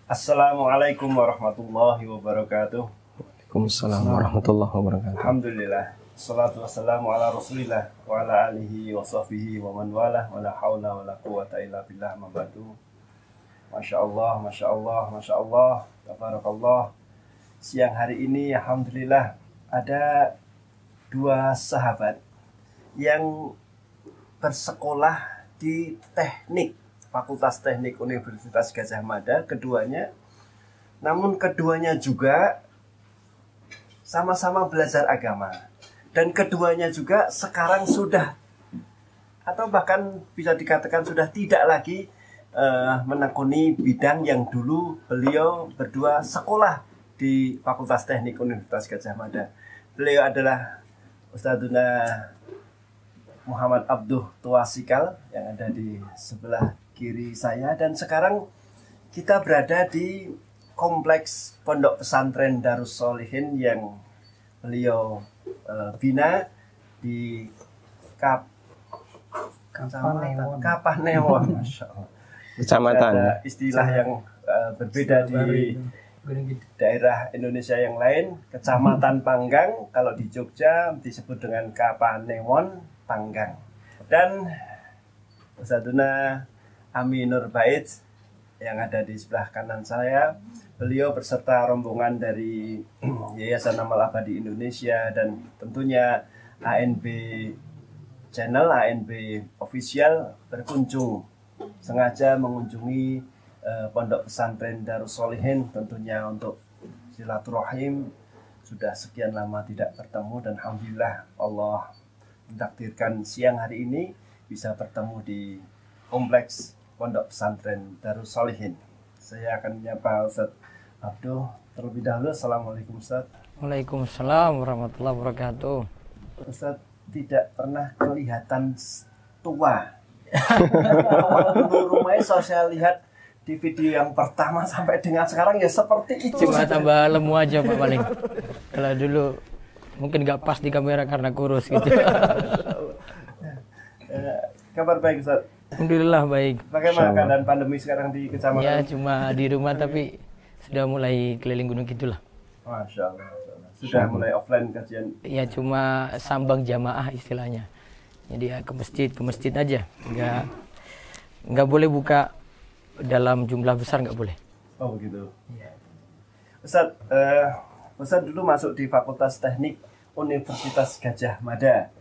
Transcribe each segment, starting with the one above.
Assalamualaikum warahmatullahi wabarakatuh. Waalaikumsalam warahmatullahi wabarakatuh. Alhamdulillah. Salatu wassalamu ala rasulillah wa ala alihi wa sahbihi wa man walah wa la hawla wa la quwata illa billah ma ba'du. Masya Allah, Masya Allah, Masya Allah, tabarakallah. Siang hari ini alhamdulillah ada dua sahabat yang bersekolah di Fakultas Teknik Universitas Gadjah Mada, keduanya. Namun keduanya juga sama-sama belajar agama. Dan keduanya juga sekarang sudah, atau bahkan bisa dikatakan sudah tidak lagi menekuni bidang yang dulu beliau berdua sekolah di Fakultas Teknik Universitas Gadjah Mada. Beliau adalah Ustadzuna Muhammad Abduh Tuasikal yang ada di sebelah kiri saya, dan sekarang kita berada di kompleks Pondok Pesantren Darus Sholihin yang beliau bina di Kapanewon, Masya Allah. Kecamatan. Ada istilah yang berbeda di daerah Indonesia yang lain. Kecamatan Panggang, kalau di Jogja disebut dengan Kapanewon Panggang. Dan Ustadzuna Aminur Bait yang ada di sebelah kanan saya, beliau berserta rombongan dari Yayasan Amal Abadi Indonesia dan tentunya ANB Channel, ANB Official berkunjung, sengaja mengunjungi Pondok Pesantren Darus Sholihin tentunya untuk silaturahim. Sudah sekian lama tidak bertemu dan alhamdulillah Allah mentakdirkan siang hari ini bisa bertemu di kompleks Pondok Pesantren Darus Sholihin. Saya akan menyapa Ustadz Abduh terlebih dahulu. Assalamualaikum Ustadz. Waalaikumsalam warahmatullahi wabarakatuh. Ustadz tidak pernah kelihatan tua. Dulu rumahnya saya lihat di video yang pertama sampai dengan sekarang ya seperti itu. Cuma tambah lemu aja Pak paling. Kalau dulu mungkin nggak pas di kamera karena kurus gitu. Kabar baik Ustadz? Alhamdulillah baik. Bagaimana keadaan pandemi sekarang di kecamatan? Ya cuma di rumah tapi sudah mulai keliling gunung gitulah. Masya Allah. Sudah mulai offline kajian? Ya cuma sambang jamaah istilahnya. Jadi ya ke masjid aja. Nggak boleh buka dalam jumlah besar, nggak boleh. Oh begitu. Ya. Ustadz dulu masuk di Fakultas Teknik Universitas Gadjah Mada.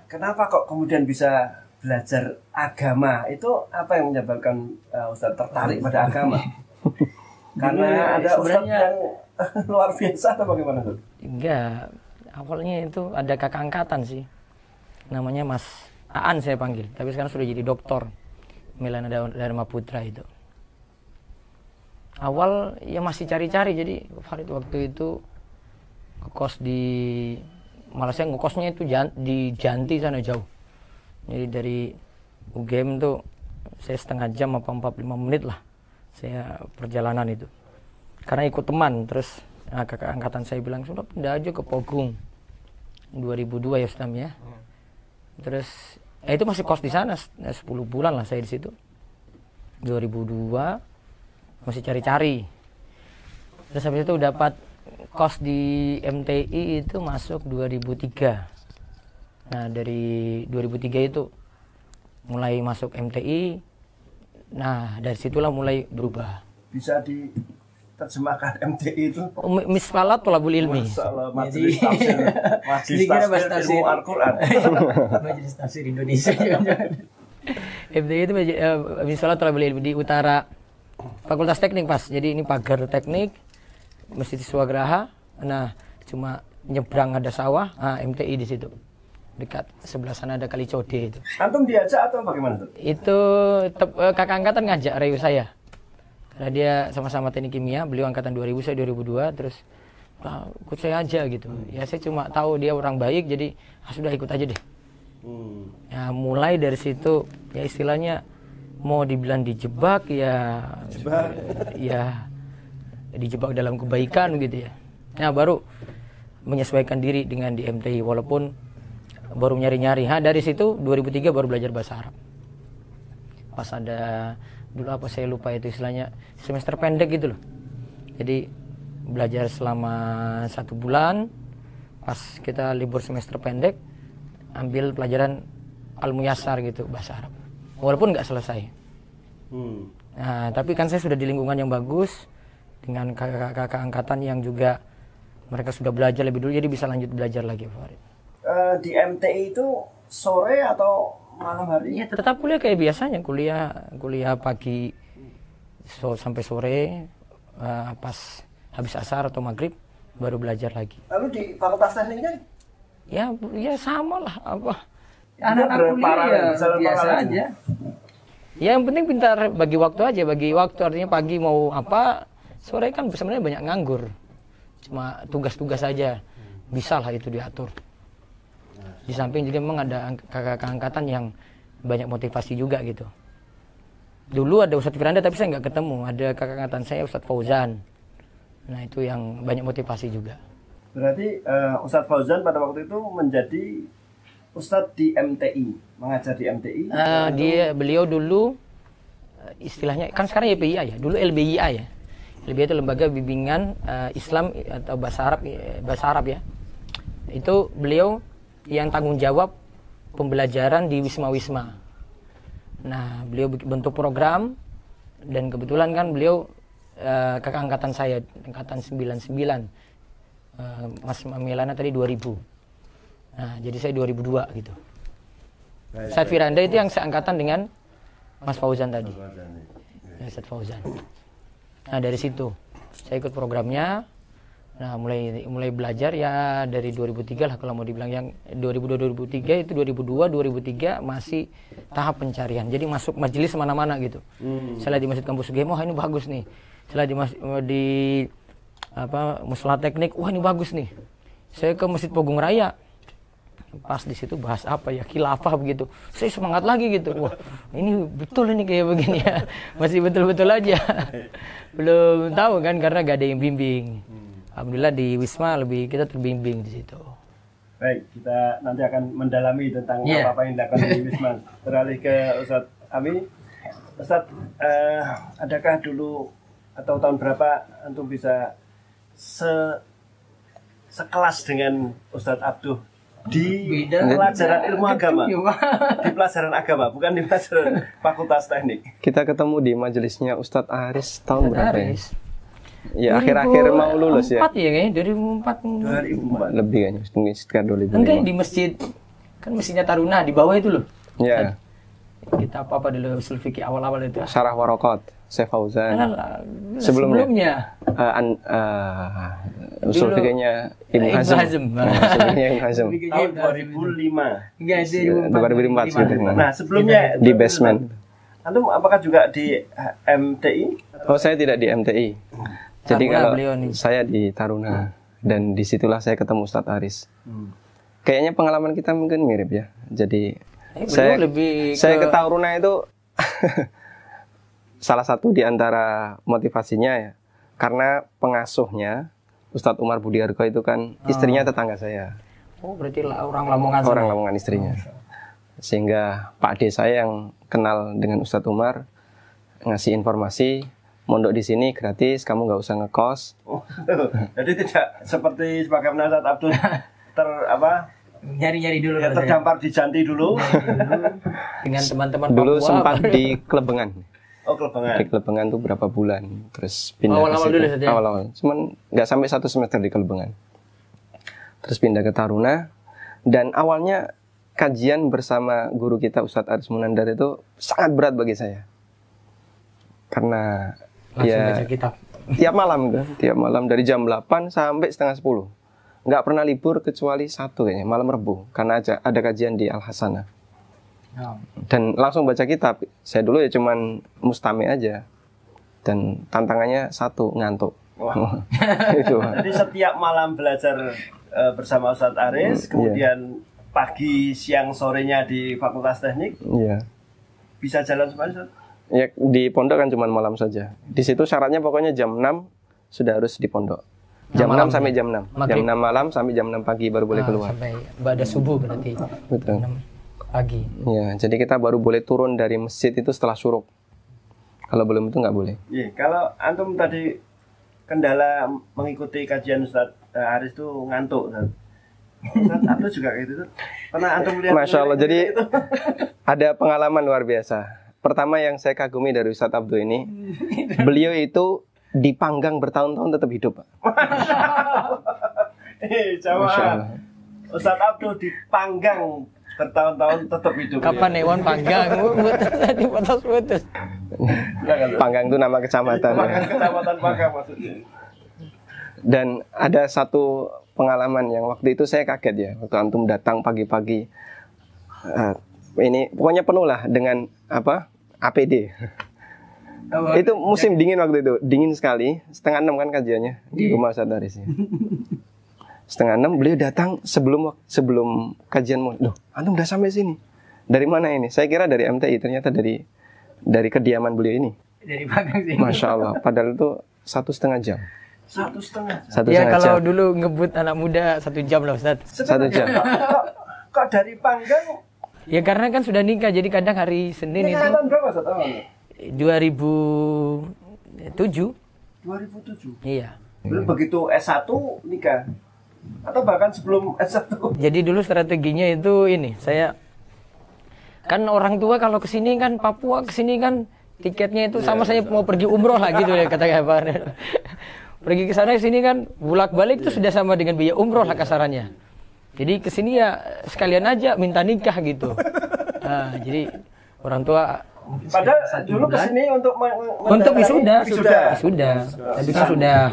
Kenapa kok kemudian bisa belajar agama? Itu apa yang menyebabkan Ustadz tertarik pada agama? Karena ada Ustadz yang luar biasa atau bagaimana tuh? Enggak, awalnya itu ada kakak angkatan sih. Namanya Mas Aan saya panggil, tapi sekarang sudah jadi doktor. Milana Dharma Putra itu. Awal ya masih cari-cari, jadi Farid waktu itu ngekos di Malaysia, ngekosnya itu di Janti sana jauh. Jadi dari UGM tuh saya setengah jam apa 45 menit lah saya perjalanan itu. Karena ikut teman, terus kakak angkatan saya bilang sudah pindah aja ke Pogung 2002 ya Ustaz ya. Terus itu masih kos di sana 10 bulan lah saya di situ. 2002 masih cari-cari. Terus habis itu dapat kos di MTI itu masuk 2003. Nah dari 2003 itu mulai masuk MTI. Nah dari situlah mulai berubah. Bisa diterjemahkan MTI itu? Misfalat Thalabul Ilmi. Majelis Tafsir Ilmu Al-Quran. Majelis Tafsir Indonesia. MTI itu Misfalat Thalabul Ilmi di utara Fakultas Teknik pas. Jadi ini pagar teknik Masjid Swagraha. Nah, cuma nyebrang ada sawah, MTI di situ. Dekat sebelah sana ada Kali Code itu. Antum diajak atau bagaimana tuh? Itu kakak angkatan ngajak Rayu saya. Karena dia sama-sama teknik kimia, beliau angkatan 2000, saya 2002, terus ikut saya aja gitu. Ya saya cuma tahu dia orang baik, jadi sudah ikut aja deh. Ya mulai dari situ, ya istilahnya mau dibilang dijebak ya dijebak dalam kebaikan gitu ya. Nah baru menyesuaikan diri dengan di MTI walaupun baru nyari-nyari. Dari situ 2003 baru belajar bahasa Arab. Pas ada dulu apa saya lupa itu istilahnya, semester pendek gitu loh. Jadi belajar selama 1 bulan, pas kita libur semester pendek ambil pelajaran Al-Muyassar gitu, bahasa Arab, walaupun nggak selesai. Nah, tapi kan saya sudah di lingkungan yang bagus dengan kakak-kakak angkatan yang juga mereka sudah belajar lebih dulu, jadi bisa lanjut belajar lagi, Farid. Di MTI itu sore atau malam hari? Iya, tetap kuliah kayak biasanya, kuliah pagi sampai sore, pas habis asar atau maghrib baru belajar lagi. Lalu di Fakultas Tekniknya? Ya sama lah, apa Anak-anak kuliah ya biasa aja. ya yang penting pintar bagi waktu aja, bagi waktu artinya pagi mau apa, sore kan sebenarnya banyak nganggur, cuma tugas-tugas aja bisa lah itu diatur. Di samping juga memang ada kakak angkatan yang banyak motivasi juga gitu. Dulu ada Ustadz Firanda tapi saya nggak ketemu, ada kakak angkatan saya Ustadz Fauzan. Nah itu yang banyak motivasi juga. Berarti Ustadz Fauzan pada waktu itu menjadi Ustadz di MTI, mengajar di MTI. Beliau dulu istilahnya kan sekarang YPIA ya, dulu LBIA ya. LBIA itu lembaga bimbingan Islam atau bahasa Arab ya. Itu beliau yang tanggung jawab pembelajaran di wisma-wisma. Nah, beliau bentuk program dan kebetulan kan beliau kakak angkatan saya, angkatan 99. Mas Milana tadi 2000. Nah, jadi saya 2002 gitu. Ustadz Firanda itu yang seangkatan dengan Mas Fauzan tadi. Ustadz Fauzan. Nah, dari situ saya ikut programnya. Nah, mulai belajar ya dari 2003 lah kalau mau dibilang, yang 2002-2003 itu 2002-2003 masih tahap pencarian. Jadi masuk majelis mana-mana gitu. Saya di Masjid Kampus UGM, wah ini bagus nih. Saya di Muslah Teknik, wah ini bagus nih. Saya ke Masjid Pogung Raya. Pas di situ bahas apa ya, khilafah begitu. Saya semangat lagi gitu. Wah, ini betul ini kayak begini ya. Masih betul-betul aja. Belum tahu kan karena gak ada yang bimbing. Alhamdulillah di Wisma kita terbimbing di situ. Baik, kita nanti akan mendalami tentang apa yang dilakukan di Wisma. Beralih ke Ustadz Ami. Ustadz, adakah dulu atau tahun berapa antum bisa sekelas dengan Ustadz Abduh di pelajaran ilmu agama? Di pelajaran agama, bukan di pelajaran Fakultas Teknik. Kita ketemu di majelisnya Ustadz Aris tahun berapa ya? Ya akhir-akhir mau lulus ya. 2004 ya kayaknya, 2004. Lebih kayaknya, mungkin sekitar 2005. Enggak, di masjid, kan masjidnya Taruna di bawah itu loh. Ya. Kita apa dulu usul fikih awal-awal itu. Syarah Waraqat, Syekh Fauzan. Sebelumnya. Usul fikihnya Ibnu Hazm. Usul fikihnya Ibnu Hazm. Tahun 2005. Enggak, 2004 gitu. Nah, sebelumnya di basement. Antum apakah juga di MTI? Oh, saya tidak di MTI. Jadi kalau saya di Taruna, dan disitulah saya ketemu Ustadz Aris. Kayaknya pengalaman kita mungkin mirip ya. Jadi saya ke Taruna itu salah satu di antara motivasinya ya, karena pengasuhnya Ustadz Umar Budiarko itu kan istrinya tetangga saya. Oh, berarti orang Lamongan. Orang Lamongan istrinya. Sehingga Pak D saya yang kenal dengan Ustadz Umar ngasih informasi, mondok di sini gratis, kamu nggak usah ngekos. Oh, jadi tidak seperti sebagaimana Ustadz Abdul nyari-nyari dulu ya, terdampar di Janti dulu dengan teman-teman dulu Papua, sempat di Klebengan. Oh, Klebengan. Di Klebengan tuh berapa bulan, terus pindah awal-awal dulu saja. Awal-awal, cuman nggak sampai 1 semester di Klebengan. Terus pindah ke Taruna, dan awalnya kajian bersama guru kita Ustadz Aris Munandar itu sangat berat bagi saya. Karena langsung baca kitab. Tiap malam dari jam 8 sampai setengah 10. Nggak pernah libur kecuali satu kayaknya, malam Rebu. Karena ada kajian di Al-Hasanah. Dan langsung baca kitab. Saya dulu ya cuman mustami aja. Dan tantangannya satu, ngantuk. Wow. Itu. Jadi setiap malam belajar bersama Ustadz Aris, kemudian pagi, siang, sorenya di Fakultas Teknik. Iya. Bisa jalan semuanya, Ustadz? Ya, di pondok kan cuma malam saja. Di situ syaratnya pokoknya jam 6 sudah harus di pondok. Jam 6 sampai jam 6. Jam 6 malam sampai jam 6 pagi baru boleh keluar. Sampai ba'da subuh berarti. Betul. 6 pagi. Ya, jadi kita baru boleh turun dari masjid itu setelah syuruk. Kalau belum itu nggak boleh. Iya, kalau antum tadi kendala mengikuti kajian Ustaz Aris itu ngantuk, Ustaz. Ustaz Abdul juga kayak gitu. Pernah antum lihat? Masya Allah, jadi ada pengalaman luar biasa. Pertama yang saya kagumi dari Ustaz Abdul ini, beliau itu dipanggang bertahun-tahun tetap hidup, Pak. Jamaah. Ustaz Abdul dipanggang bertahun-tahun tetap hidup. Kapan hewan panggang? Putus-putus. Panggang itu nama kecamatan. Panggang kecamatan Panggang maksudnya. Dan ada satu pengalaman yang waktu itu saya kaget ya, waktu antum datang pagi-pagi. Ini pokoknya penuh lah dengan APD. Itu musim dingin waktu itu, dingin sekali. 5:30 kan kajiannya di rumah Ustaz Aris. 5:30 beliau datang sebelum kajian mau. Loh, antum udah sampai sini. Dari mana ini? Saya kira dari MTI, ternyata dari kediaman beliau ini. Dari Panggang sini. Masya Allah, padahal itu 1,5 jam. 1,5 Ya kalau jam. dulu ngebut anak muda 1 jam lah Ustaz. 1 jam. Kok dari Panggang? Ya karena kan sudah nikah, jadi kadang hari Senin Ini itu tahun berapa Ustaz? 2007. 2007. Iya. Belum begitu S1 nikah. Atau bahkan sebelum S1. Jadi dulu strateginya itu ini, saya kan orang tua kalau kesini kan Papua kesini kan tiketnya itu sama saya mau pergi umroh lah gitu ya kata Pak. Pergi ke sana sini kan bolak-balik itu sudah sama dengan biaya umroh lah kasarannya. Jadi kesini ya sekalian aja minta nikah gitu. Nah, jadi orang tua Padahal dulu kesini untuk wisuda. Tapi kan sudah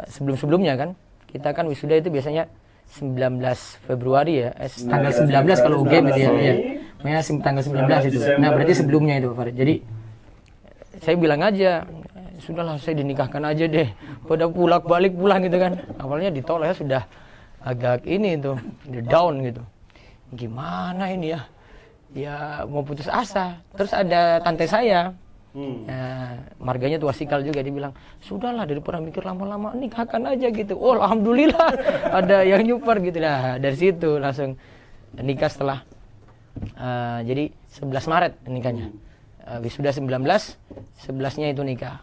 sebelum-sebelumnya kan. Kita kan wisuda itu biasanya 19 Februari ya. Tanggal 19 kalau UGM itu ya. Ya, tanggal 19 itu. Nah, berarti sebelumnya itu Pak Farid. Jadi saya bilang aja, sudahlah saya dinikahkan aja deh. Pada pulang gitu kan. Awalnya ditolak ya, sudah agak ini itu, down gitu. Gimana ini ya? Ya mau putus asa. Terus ada tante saya, marganya tua Sikal juga, dia bilang sudahlah daripada mikir lama-lama nikahkan aja gitu. Oh alhamdulillah ada yang nyupar gitu lah. Dari situ langsung nikah setelah jadi 11 Maret nikahnya. Wisuda 19, 11-nya itu nikah.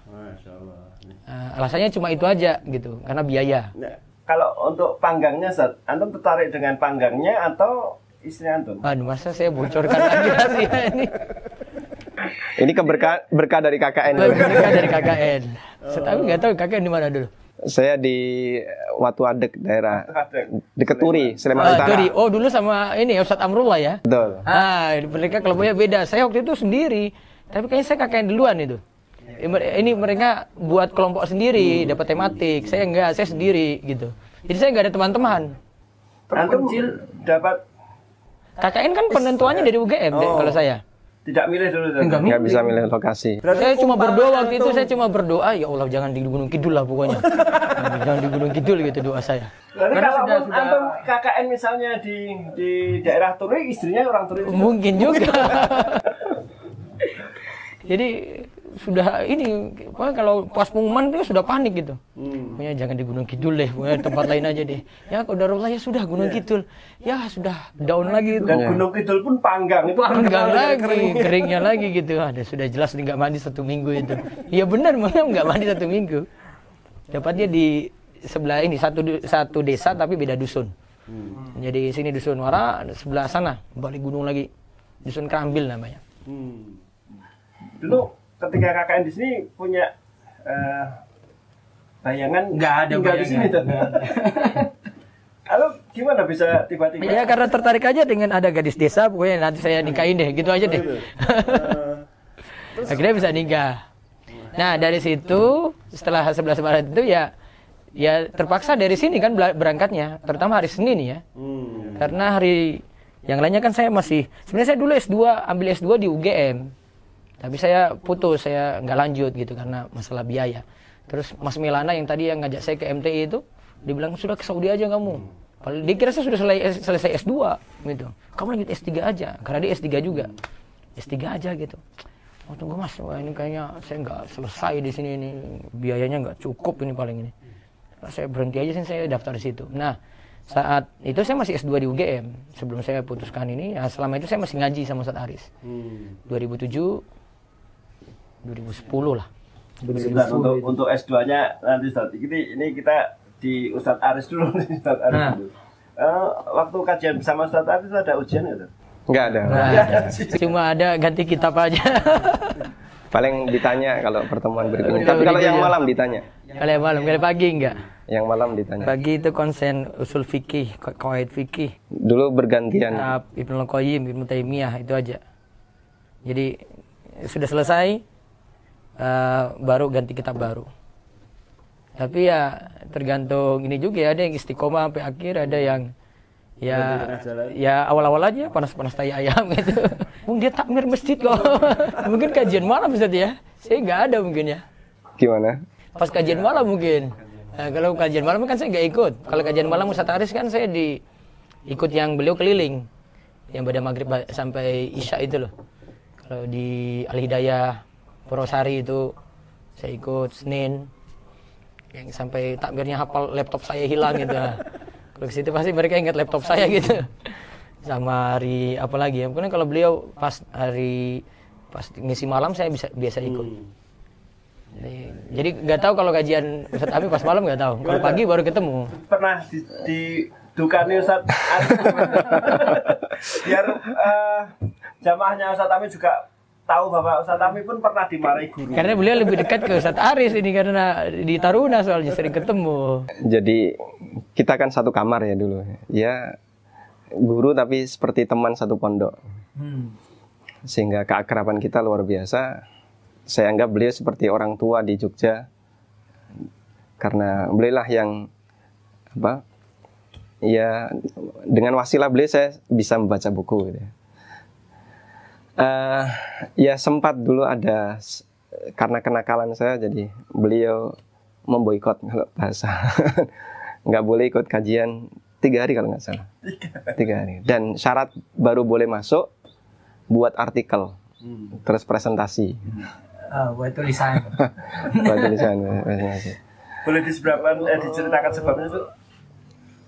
Alasannya cuma itu aja gitu, karena biaya. Nah, kalau untuk panggangnya, Ustaz, antum tertarik dengan panggangnya atau istri antum? Aduh, masa saya bocorkan lagi rahasia ini. Ini berkah dari KKN. Berkah dari KKN. Tapi nggak tahu KKN di mana dulu. Saya di Watu Adek, daerah dekat Turi, Sleman Utara. Turi. Oh dulu sama ini Ustadz Amrullah ya. Betul. Mereka kelompoknya beda. Saya waktu itu sendiri. Tapi kayaknya saya KKN duluan itu. Ini mereka buat kelompok sendiri, dapat tematik. Saya enggak, saya sendiri gitu. Jadi saya nggak ada teman-teman. Antum dapat KKN kan penentuannya dari UGM kalau saya. tidak milih dulu. Nggak bisa milih lokasi. Saya cuma berdoa waktu itu, saya cuma berdoa, ya Allah jangan di Gunung Kidul lah pokoknya. Jangan di Gunung Kidul gitu doa saya. Berarti kalau antum KKN misalnya di daerah Turi, istrinya orang Turi. Mungkin juga. Jadi sudah ini, kalau pas pengumuman itu sudah panik gitu. Pokoknya jangan di Gunung Kidul deh, pokoknya tempat lain aja deh. Ya qadarullah ya sudah Gunung Kidul. Ya sudah down lagi itu. Dan Gunung Kidul pun Panggang itu panggang lagi, keringnya lagi gitu. Ada sudah jelas nggak mandi 1 minggu itu. Iya benar, malah nggak mandi 1 minggu. Dapatnya di sebelah ini satu desa tapi beda dusun. Jadi sini dusun Wara, sebelah sana balik gunung lagi. Dusun Kerambil namanya. Dulu ketika KKN di sini punya bayangan nggak ada tinggal di sini tuh. Lalu gimana bisa tiba-tiba? Ya karena tertarik aja dengan ada gadis desa, pokoknya nanti saya nikahin deh, gitu aja deh. Akhirnya bisa nikah. Nah dari situ setelah 11 Maret itu ya terpaksa dari sini kan berangkatnya, terutama hari Senin ya. Karena hari yang lainnya kan saya masih, sebenarnya saya dulu S2, ambil S2 di UGM. Tapi saya putus, saya nggak lanjut gitu karena masalah biaya. Terus Mas Milana yang tadi yang ngajak saya ke MTI itu, dia bilang sudah ke Saudi aja kamu. Padahal dia kira saya sudah selesai S2 gitu. Kamu lanjut S3 aja, karena dia S3 juga. S3 aja gitu. Oh tunggu Mas, wah ini kayaknya saya nggak selesai di sini ini, biayanya nggak cukup ini paling ini. Nah, saya berhenti aja sih, saya daftar di situ. Nah saat itu saya masih S2 di UGM sebelum saya putuskan ini. Ya, selama itu saya masih ngaji sama Ustadz Aris. 2007 2010 lah. Ustaz, untuk S2-nya nanti Ustaz. Ini kita di Ustaz Aris dulu nih, Ustaz Aris dulu. Waktu kajian bersama Ustaz Aris itu ada ujian nggak? Nggak ada. Cuma ada ganti kitab aja. Paling ditanya kalau pertemuan berikutnya. Tapi kalau yang malam ditanya. Kalau yang malam, kalau pagi enggak? Yang malam ditanya. Pagi itu konsen usul fikih, qawaid fikih. Dulu bergantian. Kitab Ibnu Qayyim, Ibnu Taimiyah itu aja. Jadi sudah selesai, baru ganti kitab baru. Tapi ya tergantung ini juga ya, ada yang istiqomah sampai akhir, ada yang ya awal-awal aja panas-panas tai ayam gitu. Mungkin dia takmir masjid kok. Mungkin kajian malam Ustaz ya. Saya nggak ada mungkin ya. Gimana? Pas kajian malam mungkin. Nah, kalau kajian malam kan saya nggak ikut. Kalau kajian malam Ustaz Aris kan saya ikut yang beliau keliling. Yang pada maghrib sampai isya itu loh. Kalau di Al-Hidayah Purwosari itu saya ikut Senin. Yang sampai takmirnya hafal laptop saya hilang gitu. Kalau ke situ pasti mereka ingat laptop saya gitu. Sama hari apa lagi ya? Mungkin kalau beliau pas ngisi malam saya biasa ikut. Jadi nggak tahu kalau kajian Ustaz Ami pas malam nggak tahu. Kalau pagi baru ketemu. Pernah di dukani Ustaz Aris. Biar jamaahnya Ustaz Ami juga tahu bahwa Ustaz Ami pun pernah dimarahi guru. Karena beliau lebih dekat ke Ustaz Aris ini karena di Taruna soalnya sering ketemu. Jadi kita kan satu kamar ya dulu. Ya guru tapi seperti teman satu pondok. Sehingga keakraban kita luar biasa. Saya anggap beliau seperti orang tua di Jogja. Karena beliau lah yang ya dengan wasilah beliau saya bisa membaca buku gitu ya. Ya sempat dulu ada karena kenakalan saya jadi beliau memboikot kalau bahasa nggak boleh ikut kajian 3 hari kalau nggak salah 3 hari dan syarat baru boleh masuk buat artikel terus presentasi buat tulisan presentasi. Boleh diceritakan sebabnya itu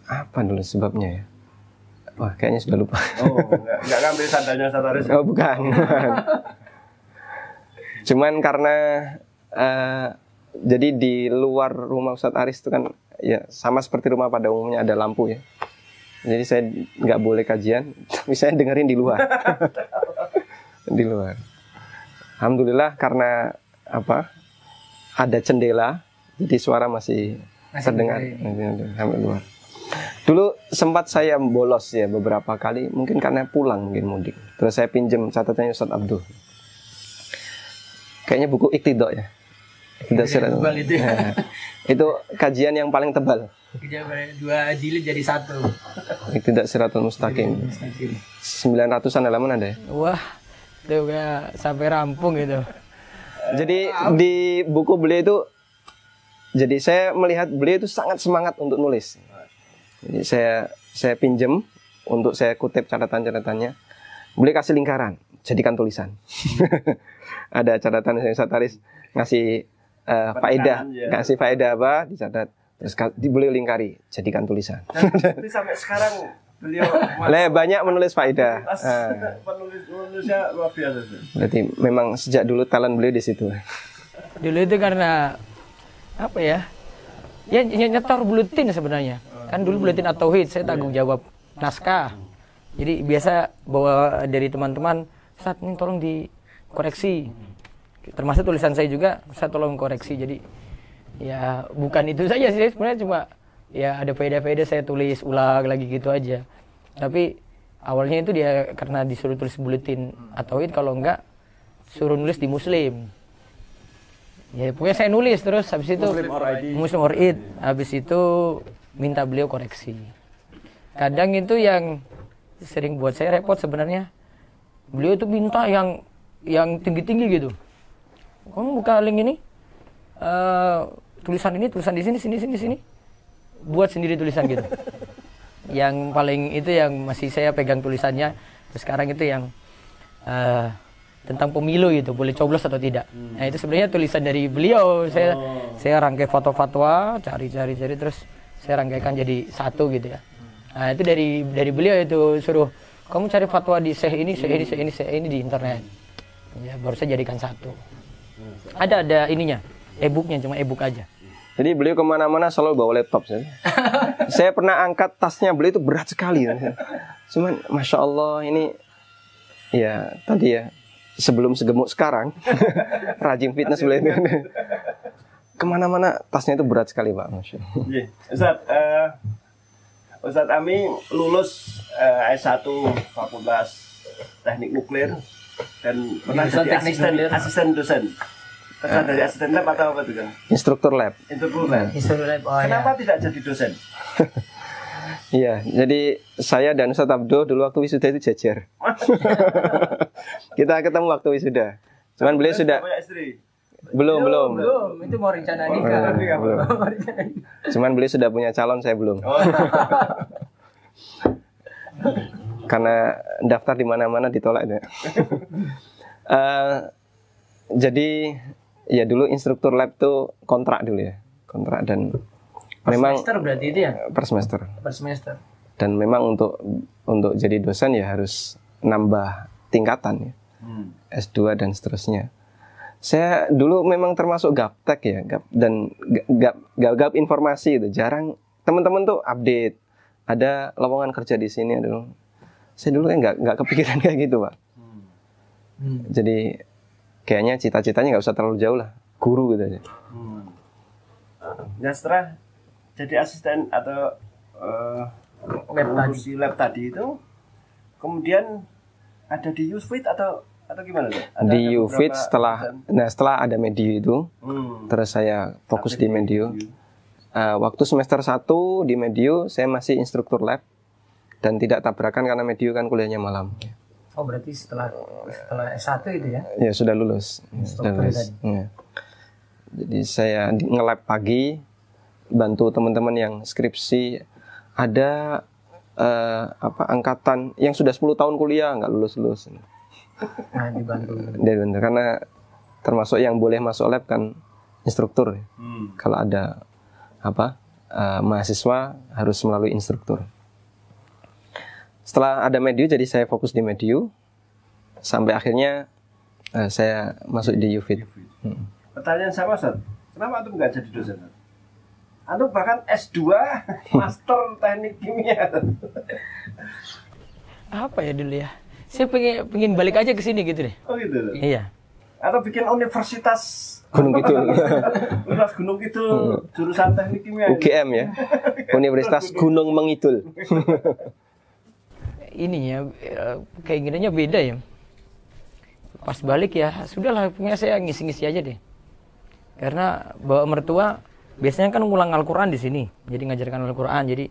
apa dulu sebabnya ya. Wah, kayaknya sudah lupa. Oh, enggak ngambil sandalnya Ustaz Aris. Oh, bukan. Cuman karena jadi di luar rumah Ustaz Aris itu kan ya sama seperti rumah pada umumnya ada lampu ya. Jadi saya nggak boleh kajian, tapi saya dengerin di luar. Di luar. Alhamdulillah karena ada jendela, jadi suara masih terdengar sampai luar. Dulu sempat saya bolos ya beberapa kali, mungkin karena pulang mungkin mudik. Terus saya pinjam catatannya Ustaz Abdul. Kayaknya buku Iqtidha ya. Tebal itu. Ya. Itu kajian yang paling tebal. 2 jilid jadi 1. Iqtidha Shiratal Mustaqim. 900-an halaman ada ya. Wah, itu kayak sampai rampung gitu. Jadi di buku beliau itu, jadi saya melihat beliau itu sangat semangat untuk nulis. Jadi saya pinjem untuk saya kutip catatan-catatannya. Beliau kasih lingkaran, jadikan tulisan. Ada catatan yang Ustaz Aris ngasih faedah, kasih faedah apa dicatat. Terus beliau lingkari, jadikan tulisan. Tapi sampai sekarang beliau banyak menulis faedah. Penulisnya luar biasa. Berarti memang sejak dulu talent beliau di situ. Dulu itu karena apa ya? Ya nyetor buletin sebenarnya. Kan dulu buletin at-tauhid saya tanggung jawab naskah. Jadi biasa bawa dari teman-teman, Ustaz ini tolong dikoreksi. Termasuk tulisan saya juga, Ustaz tolong koreksi. Jadi ya bukan itu saja sih sebenarnya, cuma ya ada faedah-faedah saya tulis ulang lagi gitu aja. Tapi awalnya itu dia karena disuruh tulis buletin at-tauhid, kalau enggak suruh nulis di Muslim. Ya pokoknya saya nulis terus habis itu Muslim or Id. Habis itu minta beliau koreksi. Kadang itu yang sering buat saya repot sebenarnya. Beliau itu minta yang tinggi-tinggi gitu. Kamu buka link ini. Tulisan di sini. Buat sendiri tulisan gitu. Yang paling itu yang masih saya pegang tulisannya. Terus sekarang itu yang tentang pemilu gitu, boleh coblos atau tidak. Nah itu sebenarnya tulisan dari beliau. Saya rangkai foto-fatwa, cari terus saya rangkaikan jadi satu gitu ya. Nah itu dari beliau itu suruh kamu cari fatwa di syekh ini di internet. Ya baru saya jadikan satu. Ada ininya, e-booknya, cuma e-book aja. Jadi beliau kemana-mana selalu bawa laptop. Saya pernah angkat tasnya beliau itu berat sekali. Cuman Masya Allah ini, ya tadi ya, sebelum segemuk sekarang, rajin fitness beliau itu. Kemana-mana tasnya itu berat sekali Pak. Masya Allah. Ustadz Ami lulus S1 Fakultas Teknik Nuklir dan pernah jadi asisten dosen. Dari asisten lab atau apa itu kan? Instruktur lab. Instruktur lab. Kenapa tidak jadi dosen? Iya, jadi saya dan Ustadz Abdo dulu waktu wisuda itu jajar. Kita ketemu waktu wisuda. Cuman beliau sudah punya istri. Belum. Itu mau rencana nikah. Cuman beliau sudah punya calon, saya belum. Karena daftar di mana-mana ditolak itu. Jadi ya dulu instruktur lab tuh kontrak dulu ya, kontrak dan memang semester berarti itu ya? Per semester. Per semester. Dan memang untuk jadi dosen ya harus nambah tingkatan ya, S2 dan seterusnya. Saya dulu memang termasuk gaptek ya, dan gap informasi itu jarang. Teman-teman tuh update, ada lowongan kerja di sini ada. Saya dulu kan nggak kepikiran kayak gitu Pak. Jadi kayaknya cita-citanya nggak usah terlalu jauh lah, guru gitu aja. Dan setelah jadi asisten atau lab tadi itu, kemudian ada di UFIT atau gimana tuh? Di UFIT setelah ada Medio itu, terus saya fokus di Medio. Waktu semester 1 di Medio saya masih instruktur lab dan tidak tabrakan karena Medio kan kuliahnya malam. Oh berarti setelah S1 itu ya? Ya sudah lulus. Ya. Jadi saya nge-lab pagi, bantu teman-teman yang skripsi. Ada angkatan yang sudah 10 tahun kuliah nggak lulus. Nah dibantu. Karena termasuk yang boleh masuk lab kan instruktur. Kalau ada mahasiswa harus melalui instruktur. Setelah ada Medio, jadi saya fokus di Medio sampai akhirnya saya masuk di UFIT. Pertanyaan sama Ustaz, kenapa antum nggak jadi dosen? Antum bahkan S2 Master Teknik Kimia. Apa ya dulu ya? Saya pengen balik aja ke sini gitu deh. Oh gitu. Iya. Atau bikin universitas Gunung Kidul. Universitas Gunung Kidul jurusan Teknik Kimia. UGM ya. Universitas Gunung Mengidul. Ininya keinginannya beda ya. Pas balik ya sudahlah, punya saya ngisi-ngisi aja deh. Karena bawa mertua biasanya kan ngulang Al-Quran di sini, jadi ngajarkan Al-Quran. Jadi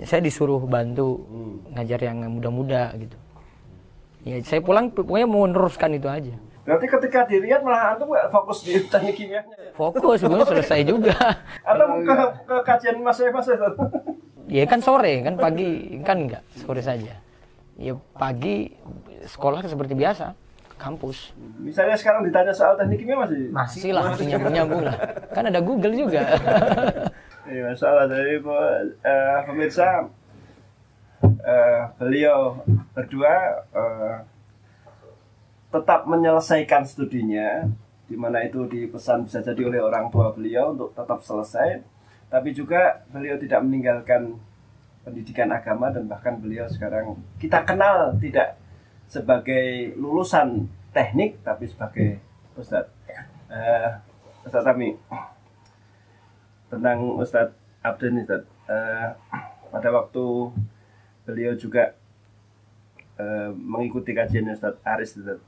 saya disuruh bantu ngajar yang muda-muda gitu. Ya saya pulang pokoknya mau meneruskan itu aja. Berarti ketika di Riyadh malah antum nggak fokus di teknik kimianya? Fokus sebenarnya selesai juga. Atau ke kajian mas? Ya kan sore, kan pagi kan enggak, sore saja. Ya pagi sekolah seperti biasa, kampus. Misalnya sekarang ditanya soal teknik kimia masih lah, masih nyambung lah. Kan ada Google juga. Iya, masalah dari pemirsa, beliau berdua tetap menyelesaikan studinya, di mana itu dipesan bisa jadi oleh orang tua beliau untuk tetap selesai. Tapi juga beliau tidak meninggalkan pendidikan agama, dan bahkan beliau sekarang kita kenal tidak sebagai lulusan teknik tapi sebagai Ustadz. Ustadz Ami, tentang Ustadz Abdin Ustadz, pada waktu beliau juga mengikuti kajian Ustadz Aris Ustadz,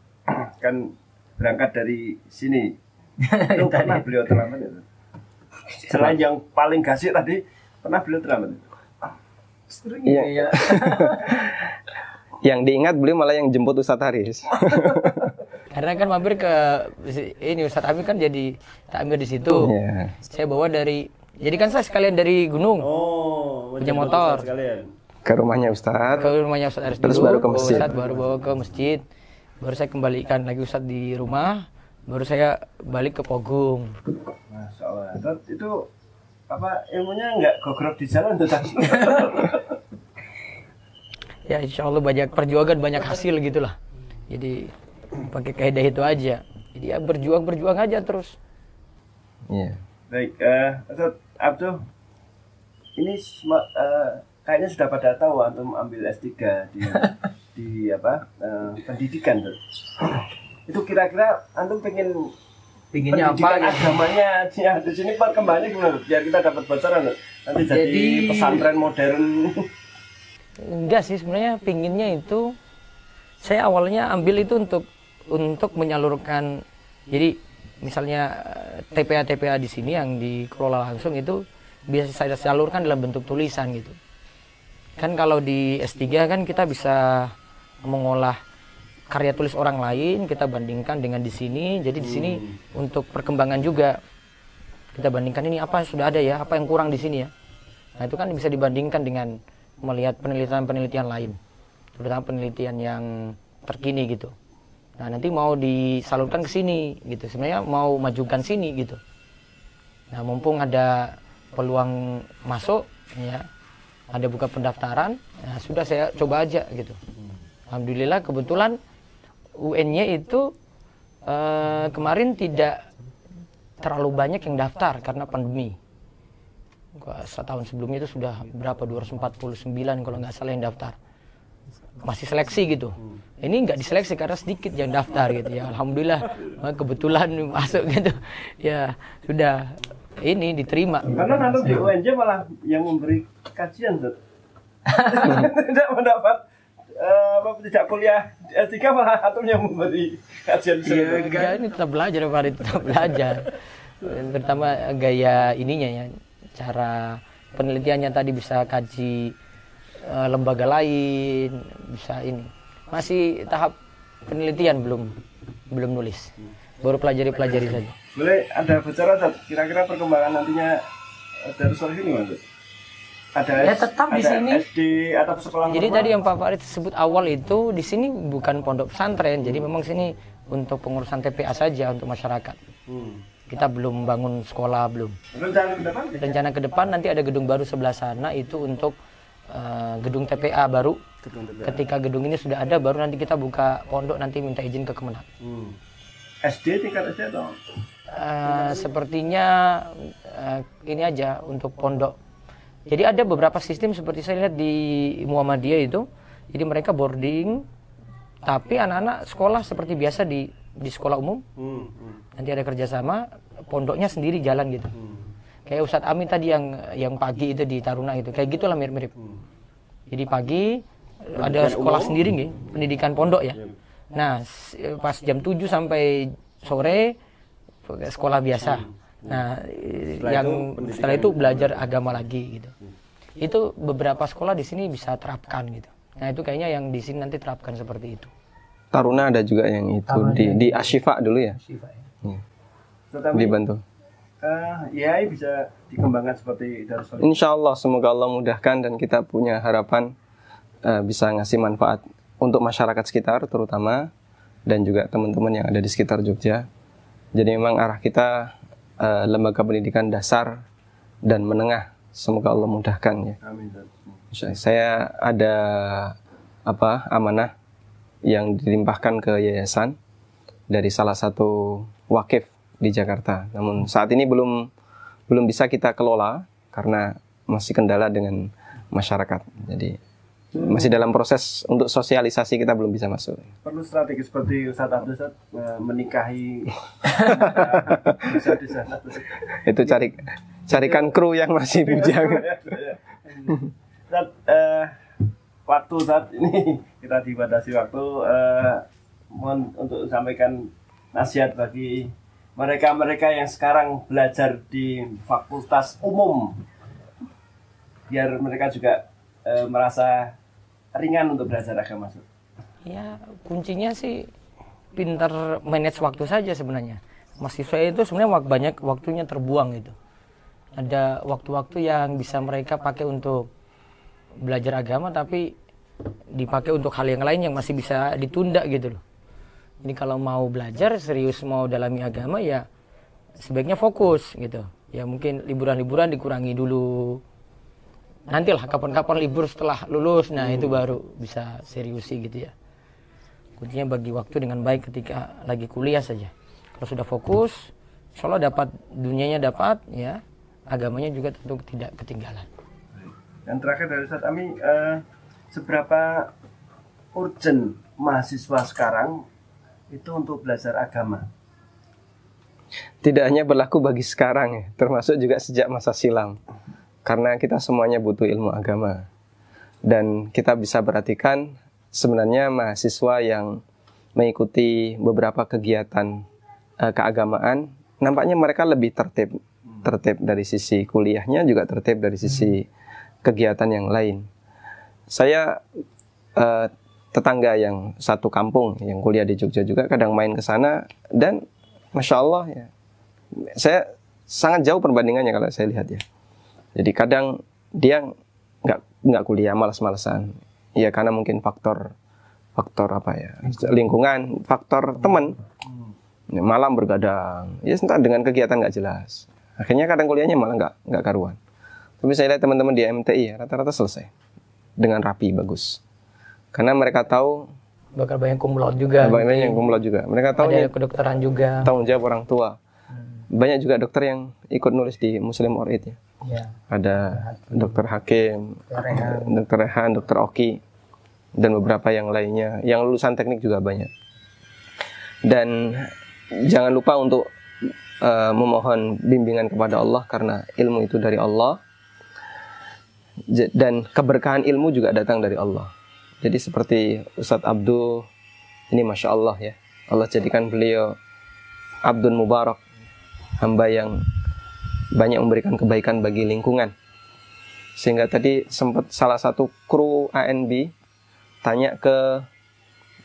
kan berangkat dari sini. Itu pernah beliau terlambat itu? Selain yang paling gasik tadi, pernah beliau terlambat? Iya. Yang diingat beliau malah yang jemput Ustadz Haris. Karena kan mampir ke ini Ustadz Ami kan jadi takmir di situ. Yeah. Saya bawa jadi kan saya sekalian dari gunung. Punya motor. Ke rumahnya Ustadz. Ke rumahnya Ustadz Haris terus dulu. Baru ke masjid. Ustadz baru bawa ke masjid. Baru saya kembalikan lagi Ustadz di rumah. Baru saya balik ke Pogung. Masya Allah. Itu ilmunya nggak gogrok di jalan tuh? Ya insya Allah banyak perjuangan, banyak hasil gitulah. Jadi pakai kaidah itu aja. Jadi ya berjuang aja terus. Iya. Baik, Ustaz Abdul, ini kayaknya sudah pada tahu antum ambil S3 di pendidikan tuh. Itu kira-kira antum pinginnya apa pendidikan gitu? agamanya ya, di sini perkembangannya gimana? Biar kita dapat bocoran tuh. Nanti jadi pesantren modern. Enggak sih, sebenarnya pinginnya itu saya awalnya ambil itu untuk menyalurkan. Jadi misalnya TPA di sini yang dikelola langsung itu bisa saya salurkan dalam bentuk tulisan gitu. Kan kalau di S3 kan kita bisa mengolah karya tulis orang lain, kita bandingkan dengan di sini. Jadi di sini untuk perkembangan juga kita bandingkan ini apa sudah ada ya, apa yang kurang di sini ya. Nah, itu kan bisa dibandingkan dengan melihat penelitian lain, terutama penelitian yang terkini gitu. Nah, nanti mau disalurkan ke sini gitu. Sebenarnya mau majukan sini gitu. Nah, mumpung ada peluang masuk ya, ada buka pendaftaran, nah sudah saya coba aja gitu. Alhamdulillah kebetulan UN-nya itu kemarin tidak terlalu banyak yang daftar karena pandemi. Setahun sebelumnya itu sudah berapa 249 kalau nggak salah yang daftar. Masih seleksi gitu. Ini nggak diseleksi karena sedikit yang daftar gitu ya. Alhamdulillah kebetulan masuk gitu. Ya sudah ini diterima. Karena nanti di UNJ malah yang memberi kajian tuh. Tidak mendapat tidak kuliah S3 malah atau yang memberi kajian. Iya, ini tetap belajar Farid, tetap belajar. Terutama gaya ininya ya, cara penelitiannya tadi bisa kaji lembaga lain, bisa ini. Masih tahap penelitian belum nulis. Baru pelajari saja. Boleh ada bocoran kira-kira perkembangan nantinya Darussalam ini Mas? Ada Ya tetap di sini SD atau sekolah. Jadi tadi yang Pak Farid sebut awal itu di sini bukan pondok pesantren. Jadi memang sini untuk pengurusan TPA saja untuk masyarakat. Kita belum bangun sekolah belum. Rencana ke depan nanti ada gedung baru sebelah sana itu untuk gedung TPA baru. Ketika gedung ini sudah ada baru nanti kita buka pondok, nanti minta izin ke Kemenag. SD tingkat SD atau? Sepertinya ini aja untuk pondok. Jadi ada beberapa sistem seperti saya lihat di Muhammadiyah itu. Jadi mereka boarding, tapi anak-anak sekolah seperti biasa di sekolah umum. Nanti ada kerjasama, pondoknya sendiri jalan gitu. Kayak Ustadz Amin tadi yang pagi itu di Taruna itu, kayak gitulah mirip-mirip. Jadi pagi ada sekolah sendiri nih, pendidikan pondok ya. Nah, pas jam 7 sampai sore sekolah biasa. Nah, setelah itu belajar agama lagi gitu. Itu beberapa sekolah di sini bisa terapkan gitu. Nah, itu kayaknya yang di sini nanti terapkan seperti itu. Taruna ada juga yang itu di Ashifa dulu ya. Ashifa ya. Dibantu. Ya bisa dikembangkan seperti Darussalam. Insya Allah semoga Allah mudahkan dan kita punya harapan bisa ngasih manfaat untuk masyarakat sekitar terutama dan juga teman-teman yang ada di sekitar Jogja. Jadi memang arah kita lembaga pendidikan dasar dan menengah. Semoga Allah mudahkan ya. Amin. Saya ada amanah yang dilimpahkan ke yayasan dari salah satu wakif di Jakarta. Namun saat ini belum bisa kita kelola karena masih kendala dengan masyarakat. Jadi masih dalam proses untuk sosialisasi, kita belum bisa masuk. Perlu strategi seperti Ustadz Abdul menikahi bisa. Itu carikan kru yang masih bujang. Waktu saat ini kita dibatasi waktu, mohon untuk sampaikan nasihat bagi mereka yang sekarang belajar di fakultas umum biar mereka juga merasa ringan untuk belajar agama. Ya, kuncinya sih pintar manage waktu saja sebenarnya. Mahasiswa itu sebenarnya banyak waktunya terbuang gitu. Ada waktu-waktu yang bisa mereka pakai untuk belajar agama tapi dipakai untuk hal yang lain yang masih bisa ditunda gitu loh. Jadi kalau mau belajar serius, mau dalami agama ya sebaiknya fokus gitu. Ya mungkin liburan-liburan dikurangi dulu. Nantilah kapan-kapan libur setelah lulus, nah itu baru bisa seriusi gitu ya. Kuncinya bagi waktu dengan baik ketika lagi kuliah saja. Kalau sudah fokus, insya Allah dapat, dunianya dapat, ya, agamanya juga tentu tidak ketinggalan. Yang terakhir dari Ustaz Ami, seberapa urgent mahasiswa sekarang itu untuk belajar agama? Tidak hanya berlaku bagi sekarang ya, termasuk juga sejak masa silam. Karena kita semuanya butuh ilmu agama. Dan kita bisa perhatikan sebenarnya mahasiswa yang mengikuti beberapa kegiatan keagamaan, nampaknya mereka lebih tertib dari sisi kuliahnya, juga tertib dari sisi kegiatan yang lain. Saya tetangga yang satu kampung yang kuliah di Jogja juga kadang main ke sana, dan Masya Allah ya, saya sangat jauh perbandingannya kalau saya lihat ya. Jadi kadang dia nggak kuliah, malas-malasan. Ya karena mungkin faktor apa ya, lingkungan, faktor teman. Malam bergadang, ya entah dengan kegiatan nggak jelas. Akhirnya kadang kuliahnya malah nggak karuan. Tapi saya lihat teman-teman di MTI ya, rata-rata selesai dengan rapi, bagus. Karena mereka tahu Bakal banyak cum laude juga. Banyak yang cum laude juga. Mereka tahu ada kedokteran juga. Tanggung jawab orang tua. Banyak juga dokter yang ikut nulis di Muslim Orid ya. Ya. Ada dokter Hakim, dokter Rehan, dokter Oki, dan beberapa yang lainnya. Yang lulusan teknik juga banyak. Dan jangan lupa untuk memohon bimbingan kepada Allah, karena ilmu itu dari Allah. Dan keberkahan ilmu juga datang dari Allah. Jadi seperti Ustadz Abdul, ini Masya Allah ya, Allah jadikan beliau Abdul Mubarak, hamba yang banyak memberikan kebaikan bagi lingkungan. Sehingga tadi sempat salah satu kru ANB tanya ke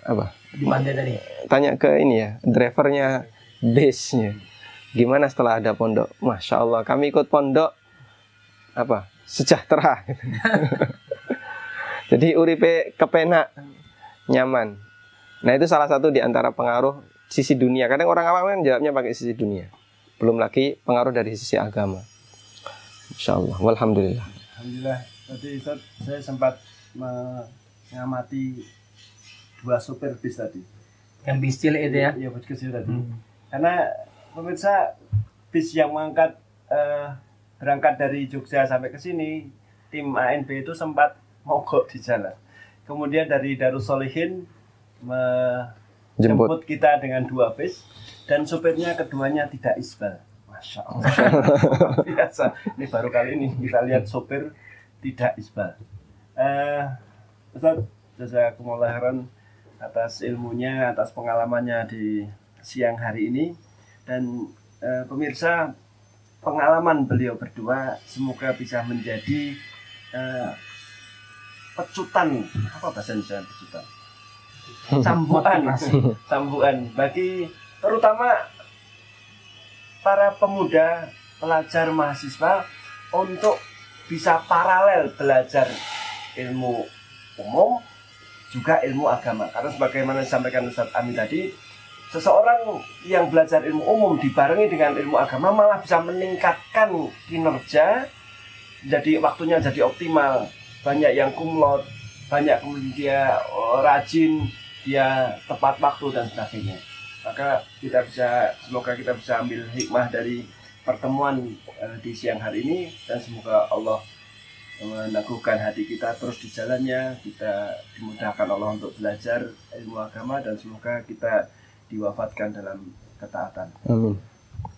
apa? Di mana tadi? Tanya ke ini ya, drivernya base-nya. Gimana setelah ada pondok? Masya Allah, kami ikut pondok apa? Sejahtera. Jadi uripe kepenak, nyaman. Nah itu salah satu di antara pengaruh sisi dunia. Kadang orang awam kan jawabnya pakai sisi dunia. Belum lagi pengaruh dari sisi agama. Insyaallah. Walhamdulillah. Alhamdulillah. Tadi Ustaz, saya sempat mengamati 2 supir bis tadi. Yang bis kecil itu ya? Iya, bis kecil tadi. Karena pemirsa, bis yang mengangkat berangkat dari Jogja sampai ke sini, tim ANB itu sempat mogok di jalan. Kemudian dari Darussolihin menjemput kita dengan 2 bis, dan supirnya keduanya tidak isbal. Masya Allah. Biasa. Ini baru kali ini kita lihat supir tidak isbal. Ustaz, jazakumullah khairan atas ilmunya, atas pengalamannya di siang hari ini. Dan pemirsa, pengalaman beliau berdua semoga bisa menjadi pecutan, apa bahasa Indonesia pecutan? Cambukan bagi terutama para pemuda, pelajar, mahasiswa untuk bisa paralel belajar ilmu umum juga ilmu agama. Karena sebagaimana disampaikan Ustaz Ami tadi, seseorang yang belajar ilmu umum dibarengi dengan ilmu agama malah bisa meningkatkan kinerja, jadi waktunya jadi optimal. Banyak yang cum laude, banyak kemudian dia rajin, dia tepat waktu dan sebagainya. Maka semoga kita bisa ambil hikmah dari pertemuan di siang hari ini, dan semoga Allah meneguhkan hati kita terus di jalannya, kita dimudahkan Allah untuk belajar ilmu agama, dan semoga kita diwafatkan dalam ketaatan. Amin.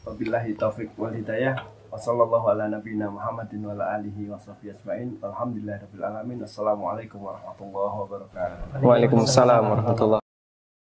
Wabillahi taufiq wal hidayah. Wassallallahu ala nabiyina Muhammadin wa ala alihi wa sahbihi ajma'in. Alhamdulillahirabbil alamin. Assalamualaikum warahmatullahi wabarakatuh. Waalaikumsalam warahmatullahi